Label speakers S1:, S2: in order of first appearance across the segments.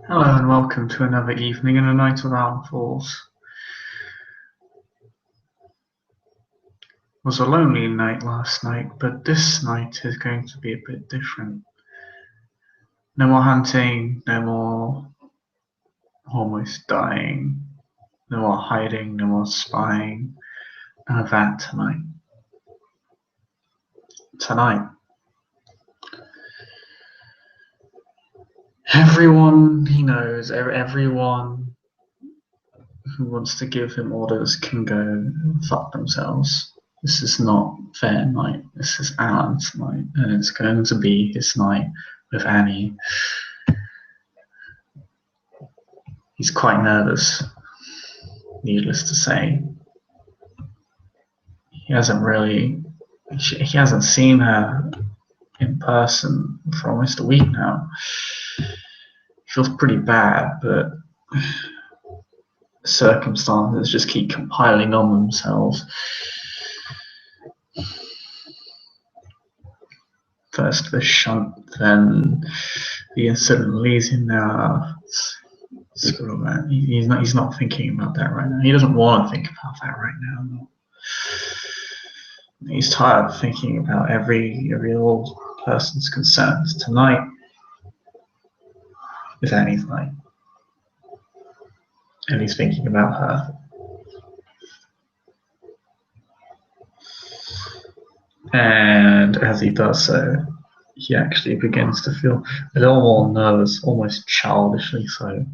S1: Hello and welcome to another evening and a night of Alan Falls. It was a lonely night last night, but this night is going to be a bit different. No more hunting, no more almost dying, no more hiding, no more spying. None of that tonight. Tonight, everyone he knows, everyone who wants to give him orders can go fuck themselves. This is not fair night. This is Alan's night, and it's going to be his night with Annie. He's quite nervous, needless to say. He hasn't seen her in person for almost a week now. He feels pretty bad, but circumstances just keep compiling on themselves. First the shunt, then the incident leads him now. Screw that. He's not thinking about that right now. He doesn't want to think about that right now. He's tired of thinking about every old person's concerns. Tonight is Annie's night. And he's thinking about her. And as he does so, he actually begins to feel a little more nervous, almost childishly so.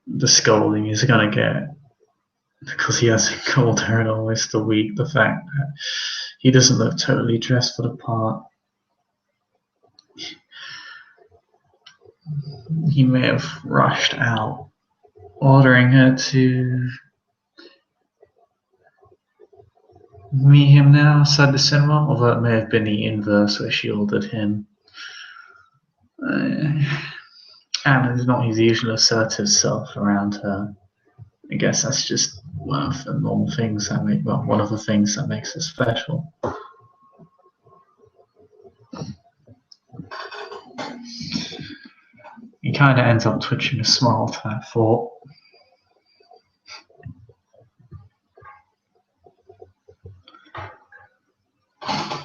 S1: The scolding he's going to get, because he hasn't called her in almost a week, the fact that he doesn't look totally dressed for the part. He may have rushed out, ordering her to meet him now outside the cinema, although it may have been the inverse where she ordered him. Alan is not his usual assertive self around her. I guess that's just one of the normal things that one of the things that makes her special. He kind of ends up twitching a smile to that thought.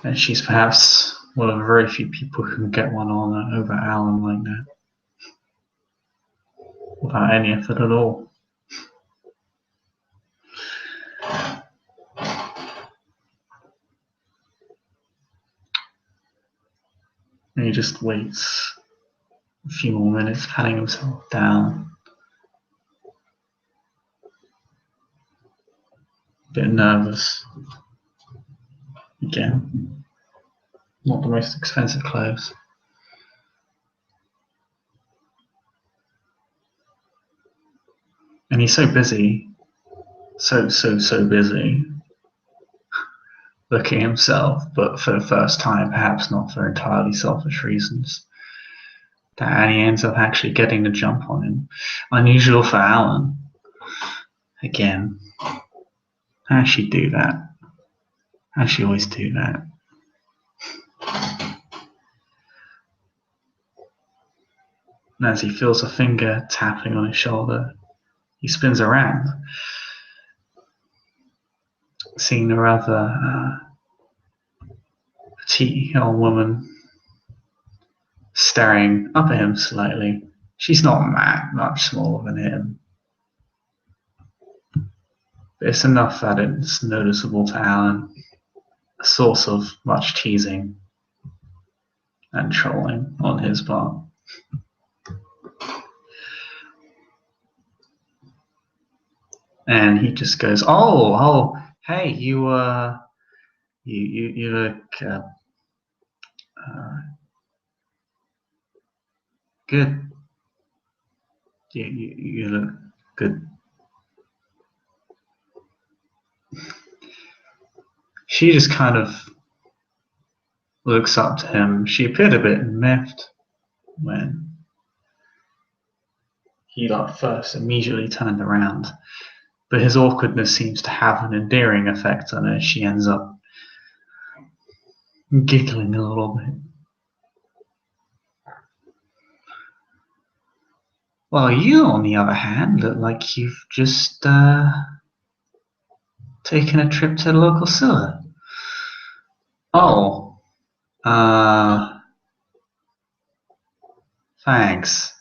S1: And she's perhaps one of the very few people who can get one on over Alan like that. Without any effort at all. And he just waits a few more minutes, patting himself down. A bit nervous. Again, not the most expensive clothes. And he's so busy, so busy, looking at himself, but for the first time, perhaps not for entirely selfish reasons, that Annie ends up actually getting the jump on him. Unusual for Alan. Again, how does she do that? How does she always do that? And as he feels a finger tapping on his shoulder, he spins around, seeing the rather petite young woman staring up at him slightly. She's not much smaller than him, but it's enough that it's noticeable to Alan, a source of much teasing and trolling on his part. And he just goes, "Oh, hey, you look good. You look good." She just kind of looks up to him. She appeared a bit miffed when he first immediately turned around, but his awkwardness seems to have an endearing effect on her. She ends up giggling a little bit. Well, you, on the other hand, look like you've just taken a trip to the local sewer. Oh, uh, thanks.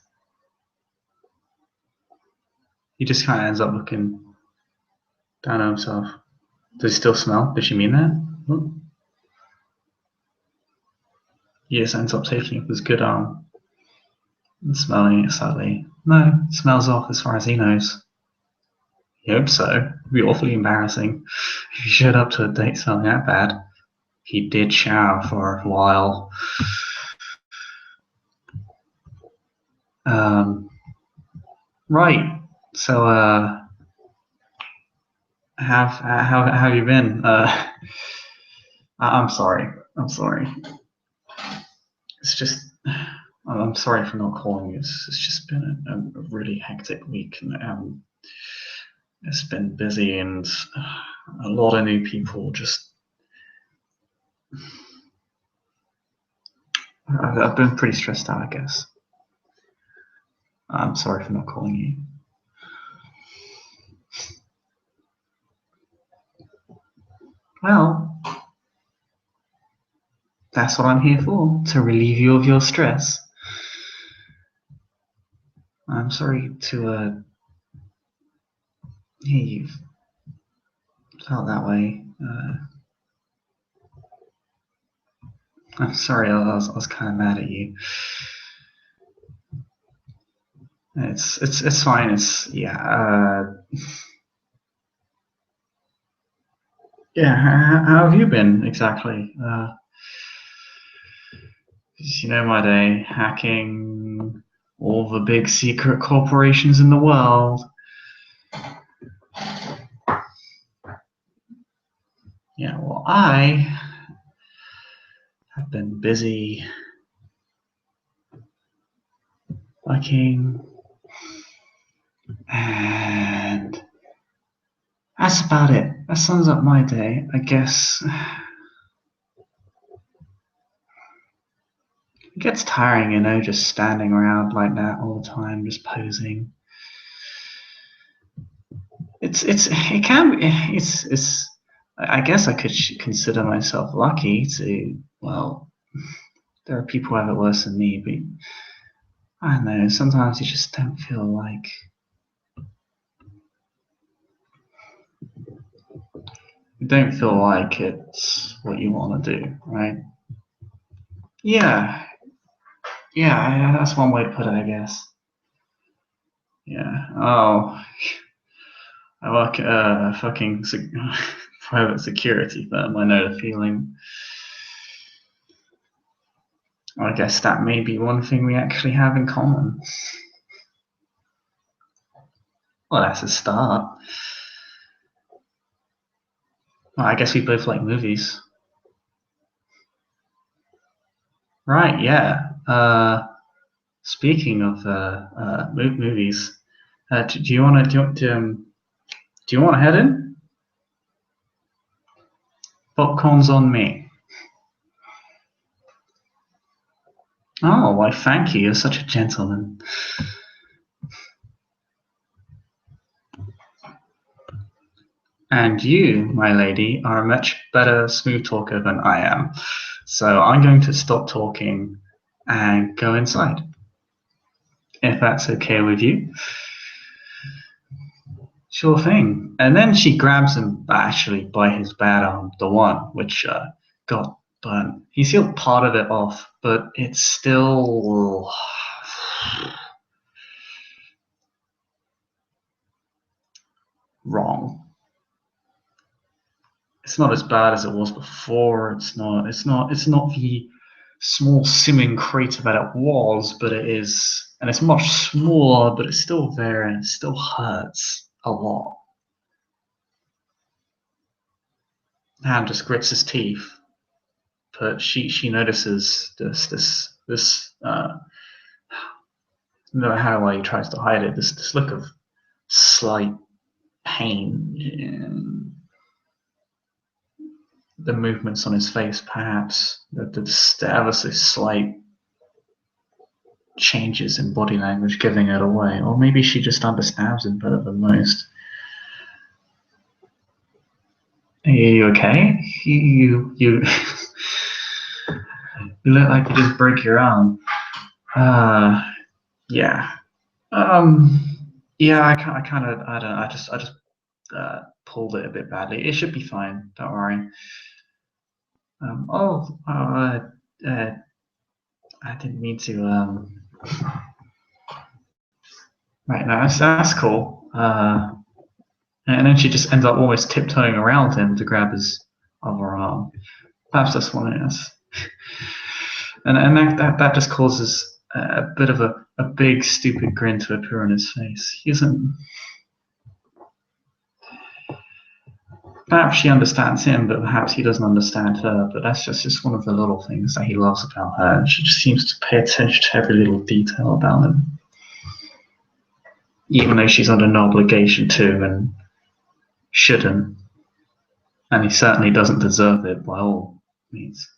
S1: He just kind of ends up looking down on himself. Does he still smell? Did she mean that? Oh. He just ends up taking up his good arm and smelling it slightly. No, it smells off as far as he knows. He hopes so. It'd be awfully embarrassing if he showed up to a date smelling that bad. He did shower for a while. Um, right. So, how have you been? I'm sorry. I'm sorry. It's just I'm sorry for not calling you. It's just been a really hectic week, and it's been busy, and a lot of new people. Just I've been pretty stressed out, I guess. I'm sorry for not calling you. Well, that's what I'm here for, to relieve you of your stress. I'm sorry to hear you felt that way. I'm sorry, I was kind of mad at you. It's fine. It's yeah. Yeah. How have you been exactly? You know my day, hacking all the big secret corporations in the world. Yeah. Well, I have been busy working, and that's about it. That sums up my day, I guess. It gets tiring, just standing around like that all the time, just posing. It can be, it's I guess I could consider myself lucky to, well, there are people who have it worse than me, but I don't know, sometimes you just don't feel like it's what you want to do, right? Yeah, yeah, that's one way to put it, I guess. Yeah. Oh, I work at a fucking private security firm. I know the feeling. I guess that may be one thing we actually have in common. Well, that's a start. Well, I guess we both like movies. Right, yeah. Speaking of movies, do you want to do you want to head in? Popcorn's on me. Oh, why, thank you. You're such a gentleman. And you, my lady, are a much better smooth talker than I am. So I'm going to stop talking and go inside, if that's okay with you. Sure thing. And then she grabs him actually by his bad arm, the one which got burnt. He sealed part of it off, but it's still wrong. It's not as bad as it was before. It's not. It's not the small simming crater that it was, but it is, and it's much smaller. But it's still there, and it still hurts a lot. Ham just grits his teeth, but she notices this no matter how well he tries to hide it, this look of slight pain in the movements on his face, perhaps the ever so slight changes in body language giving it away, or maybe she just understands him better than most. Are you okay? You you look like you just broke your arm. Yeah. Yeah. I just pulled it a bit badly. It should be fine. Don't worry. I didn't mean to. Right, no, that's cool. And then she just ends up almost tiptoeing around him to grab his other arm. Perhaps that's what it is. And that just causes a bit of a big stupid grin to appear on his face. He isn't. Perhaps she understands him, but perhaps he doesn't understand her. But that's just one of the little things that he loves about her. She just seems to pay attention to every little detail about him, even though she's under no obligation to and shouldn't. And he certainly doesn't deserve it by all means.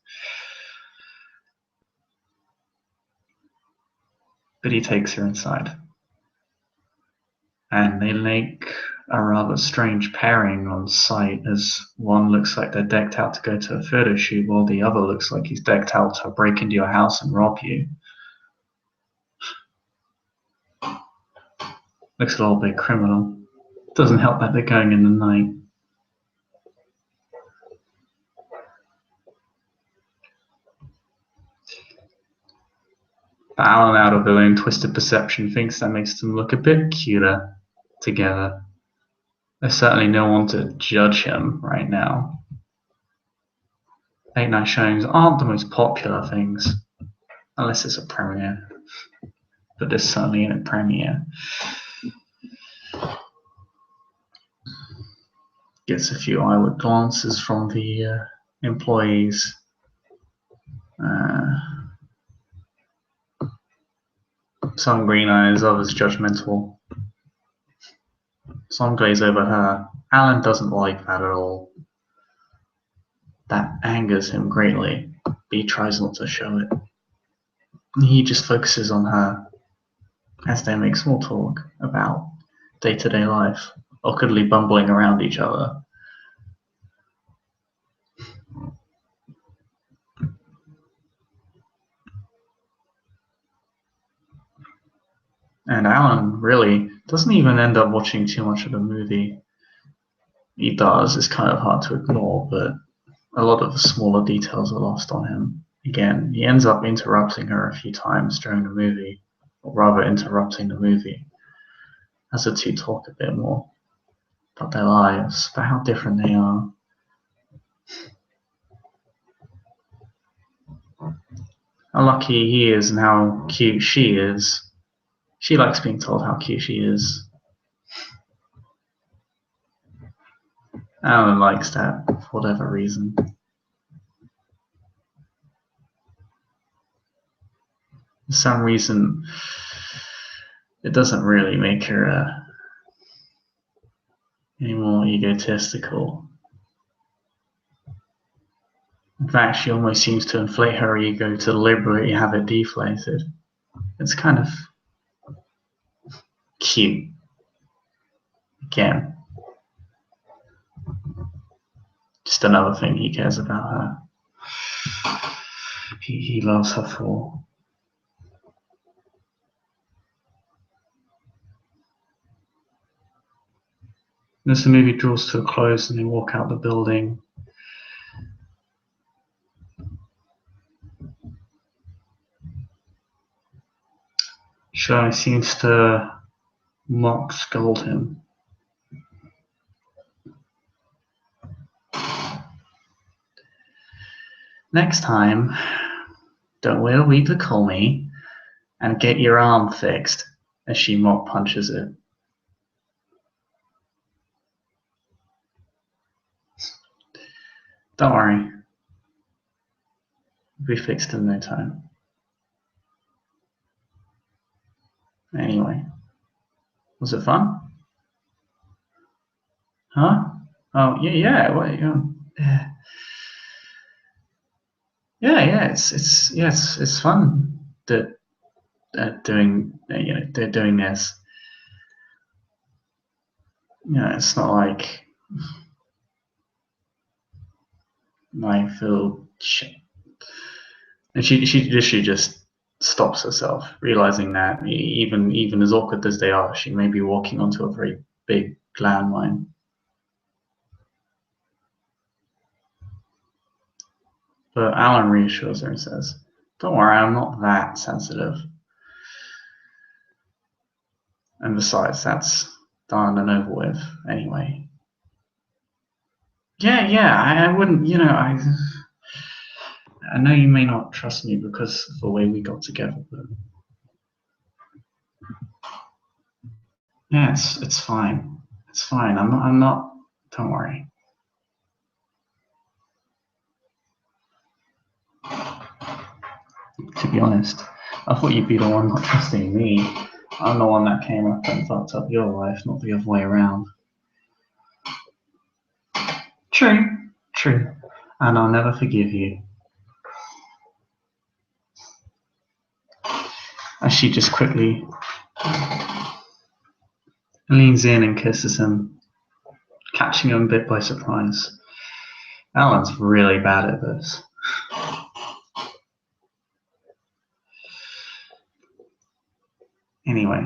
S1: But he takes her inside. And they make a rather strange pairing on sight, as one looks like they're decked out to go to a photo shoot, while the other looks like he's decked out to break into your house and rob you. Looks a little bit criminal. Doesn't help that they're going in the night. But Alan, out of their own twisted perception, thinks that makes them look a bit cuter together. There's certainly no one to judge him right now. Late night showings aren't the most popular things, unless it's a premiere. But there's certainly a premiere. Gets a few eyeward glances from the employees. Some green eyes, others judgmental. Some glaze over her. Alan doesn't like that at all. That angers him greatly, but he tries not to show it. He just focuses on her as they make small talk about day-to-day life, awkwardly bumbling around each other. And Alan really doesn't even end up watching too much of the movie. He does, it's kind of hard to ignore, but a lot of the smaller details are lost on him. Again, he ends up interrupting her a few times during the movie, or rather interrupting the movie, as the two talk a bit more about their lives, about how different they are. How lucky he is and how cute she is. She likes being told how cute she is. Alan likes that for whatever reason. For some reason, it doesn't really make her any more egotistical. In fact, she almost seems to inflate her ego to deliberately have it deflated. It's kind of cute. Again, just another thing he cares about her. He loves her for. As the movie draws to a close and they walk out the building, Shai seems to scold him. Next time, don't wait a week to call me and get your arm fixed, as she mock punches it. Don't worry. It'll be fixed in no time. Anyway, was it fun? Huh? Oh, yeah. What, yeah. It's fun that doing, they're doing this. It's not like I feel shit. And she literally just stops herself, realizing that even as awkward as they are, she may be walking onto a very big landmine. But Alan reassures her and says, "Don't worry, I'm not that sensitive. And besides, that's done and over with anyway." Yeah, I wouldn't, I know you may not trust me because of the way we got together, but yeah, it's fine. It's fine. I'm not, don't worry. To be honest, I thought you'd be the one not trusting me. I'm the one that came up and fucked up your life, not the other way around. True. And I'll never forgive you. As she just quickly leans in and kisses him, catching him a bit by surprise. Alan's really bad at this. Anyway,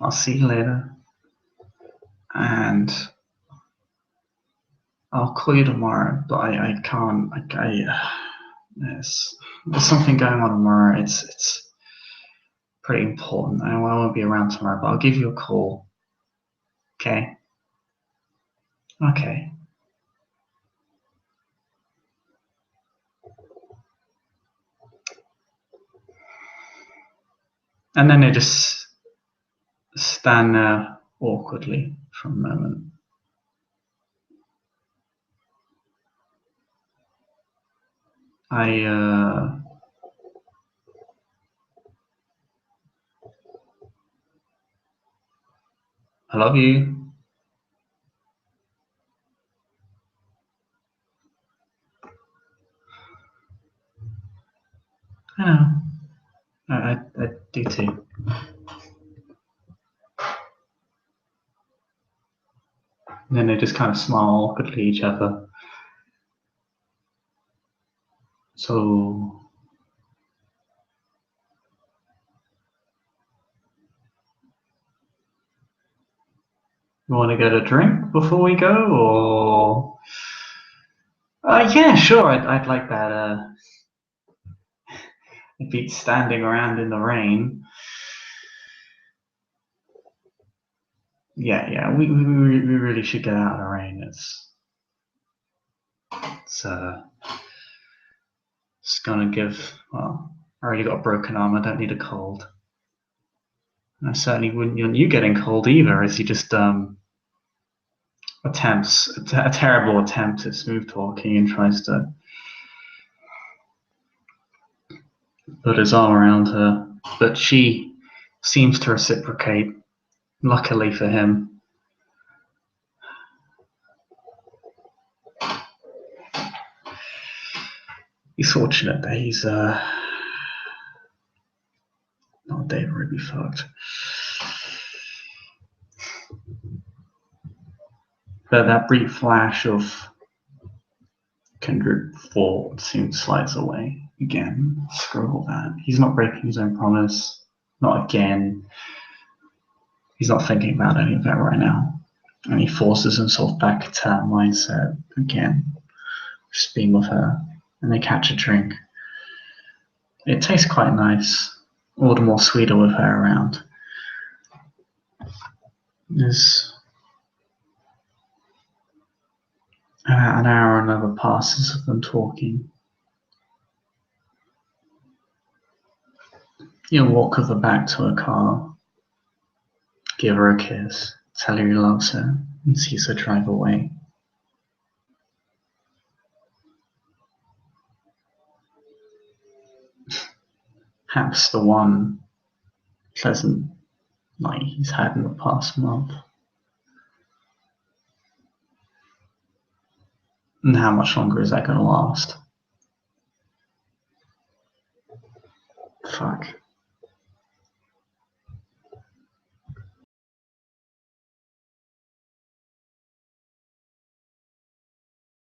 S1: I'll see you later, and I'll call you tomorrow, but I can't. There's something going on tomorrow. It's pretty important. I won't be around tomorrow, but I'll give you a call. Okay? Okay. And then they just stand there awkwardly for a moment. I love you. I know. I do too. And then they just kind of smile awkwardly at each other. So, you want to get a drink before we go, or? Yeah, sure. I'd like that. It beats standing around in the rain. Yeah. We really should get out of the rain. It's gonna give. Well, I already got a broken arm. I don't need a cold. And I certainly wouldn't want you getting cold either, as he just attempts a terrible attempt at smooth talking and tries to put his arm around her, but she seems to reciprocate. Luckily for him. He's fortunate that he's not David Ruby fucked. But that brief flash of kindred thought soon slides away. Again, screw all that. He's not breaking his own promise. Not again. He's not thinking about any of that right now. And he forces himself back to that mindset again. Just being with her. And they catch a drink. It tastes quite nice. All the more sweeter with her around. There's an hour or another passes of them talking. He'll walk with her back to her car, give her a kiss, tell her he loves her, and sees her drive away. Perhaps the one pleasant night he's had in the past month. And how much longer is that going to last? Fuck.